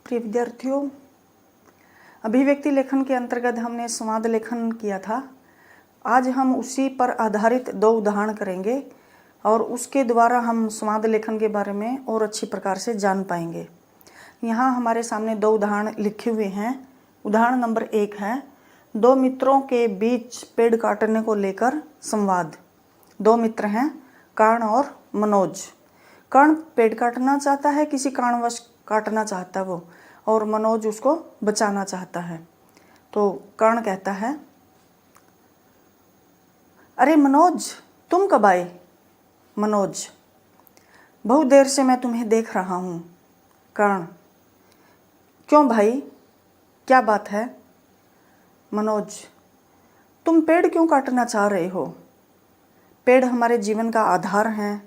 प्रिय विद्यार्थियों, अभिव्यक्ति लेखन के अंतर्गत हमने संवाद लेखन किया था। आज हम उसी पर आधारित 2 उदाहरण करेंगे और उसके द्वारा हम संवाद लेखन के बारे में और अच्छी प्रकार से जान पाएंगे। यहाँ हमारे सामने 2 उदाहरण लिखे हुए हैं। उदाहरण नंबर 1 है, 2 मित्रों के बीच पेड़ काटने को लेकर संवाद। 2 मित्र हैं, कर्ण और मनोज। कर्ण पेड़ काटना चाहता है, किसी कारणवश काटना चाहता है वो, और मनोज उसको बचाना चाहता है। तो कर्ण कहता है, अरे मनोज, तुम कब आए? मनोज, बहुत देर से मैं तुम्हें देख रहा हूँ। कर्ण, क्यों भाई, क्या बात है? मनोज, तुम पेड़ क्यों काटना चाह रहे हो? पेड़ हमारे जीवन का आधार हैं,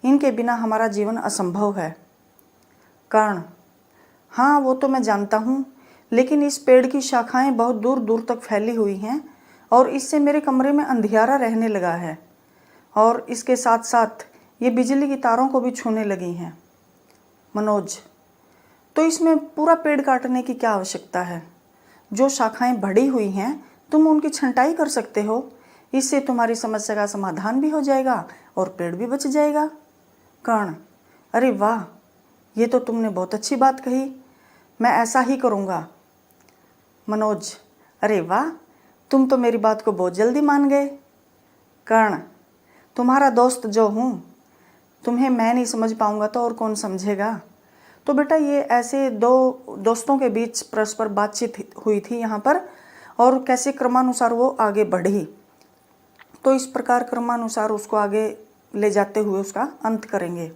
इनके बिना हमारा जीवन असंभव है। कर्ण, हाँ वो तो मैं जानता हूँ, लेकिन इस पेड़ की शाखाएं बहुत दूर दूर तक फैली हुई हैं और इससे मेरे कमरे में अंधियारा रहने लगा है, और इसके साथ साथ ये बिजली की तारों को भी छूने लगी हैं। मनोज, तो इसमें पूरा पेड़ काटने की क्या आवश्यकता है? जो शाखाएं बढ़ी हुई हैं तुम उनकी छंटाई कर सकते हो, इससे तुम्हारी समस्या का समाधान भी हो जाएगा और पेड़ भी बच जाएगा। कर्ण, अरे वाह, ये तो तुमने बहुत अच्छी बात कही, मैं ऐसा ही करूँगा। मनोज, अरे वाह, तुम तो मेरी बात को बहुत जल्दी मान गए। कर्ण, तुम्हारा दोस्त जो हूँ, तुम्हें मैं नहीं समझ पाऊँगा तो और कौन समझेगा? तो बेटा ये ऐसे 2 दोस्तों के बीच परस्पर बातचीत हुई थी यहाँ पर, और कैसे क्रमानुसार वो आगे बढ़ी। तो इस प्रकार क्रमानुसार उसको आगे ले जाते हुए उसका अंत करेंगे।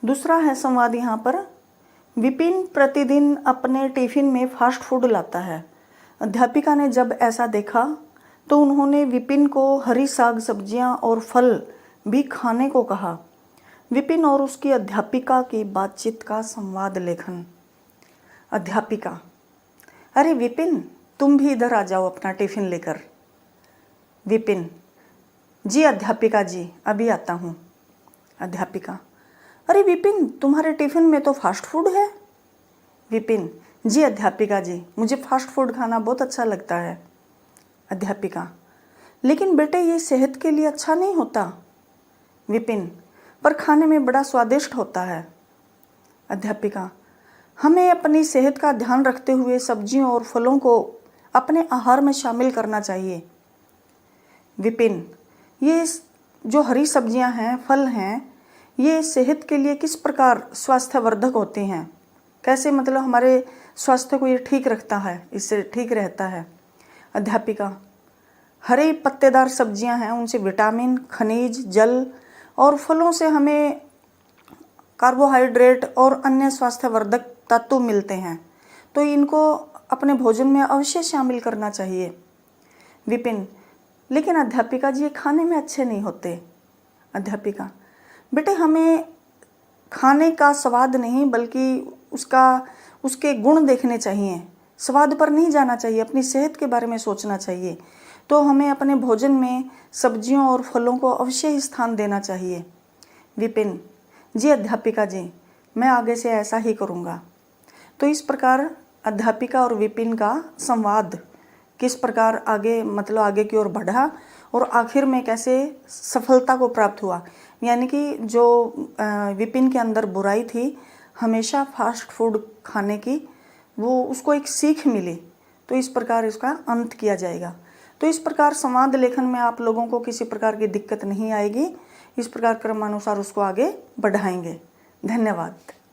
दूसरा है संवाद यहाँ पर, विपिन प्रतिदिन अपने टिफिन में फास्ट फूड लाता है। अध्यापिका ने जब ऐसा देखा तो उन्होंने विपिन को हरी साग सब्जियाँ और फल भी खाने को कहा। विपिन और उसकी अध्यापिका की बातचीत का संवाद लेखन। अध्यापिका, अरे विपिन, तुम भी इधर आ जाओ अपना टिफिन लेकर। विपिन, जी अध्यापिका जी, अभी आता हूँ। अध्यापिका, अरे विपिन, तुम्हारे टिफिन में तो फास्ट फूड है। विपिन, जी अध्यापिका जी, मुझे फास्ट फूड खाना बहुत अच्छा लगता है। अध्यापिका, लेकिन बेटे ये सेहत के लिए अच्छा नहीं होता। विपिन, पर खाने में बड़ा स्वादिष्ट होता है। अध्यापिका, हमें अपनी सेहत का ध्यान रखते हुए सब्जियों और फलों को अपने आहार में शामिल करना चाहिए। विपिन, ये जो हरी सब्जियां हैं, फल हैं, ये सेहत के लिए किस प्रकार स्वास्थ्यवर्धक होती हैं? कैसे, मतलब हमारे स्वास्थ्य को ये ठीक रखता है, इससे ठीक रहता है? अध्यापिका, हरे पत्तेदार सब्जियां हैं, उनसे विटामिन, खनिज, जल और फलों से हमें कार्बोहाइड्रेट और अन्य स्वास्थ्यवर्धक तत्व मिलते हैं, तो इनको अपने भोजन में अवश्य शामिल करना चाहिए। विपिन, लेकिन अध्यापिका जी ये खाने में अच्छे नहीं होते। अध्यापिका, बेटे हमें खाने का स्वाद नहीं बल्कि उसके गुण देखने चाहिए, स्वाद पर नहीं जाना चाहिए, अपनी सेहत के बारे में सोचना चाहिए। तो हमें अपने भोजन में सब्जियों और फलों को अवश्य ही स्थान देना चाहिए। विपिन, जी अध्यापिका जी, मैं आगे से ऐसा ही करूँगा। तो इस प्रकार अध्यापिका और विपिन का संवाद किस प्रकार आगे, मतलब आगे की ओर बढ़ा और आखिर में कैसे सफलता को प्राप्त हुआ। यानी कि जो विपिन के अंदर बुराई थी, हमेशा फास्ट फूड खाने की, वो उसको एक सीख मिली। तो इस प्रकार इसका अंत किया जाएगा। तो इस प्रकार संवाद लेखन में आप लोगों को किसी प्रकार की दिक्कत नहीं आएगी। इस प्रकार क्रमानुसार उसको आगे बढ़ाएंगे। धन्यवाद।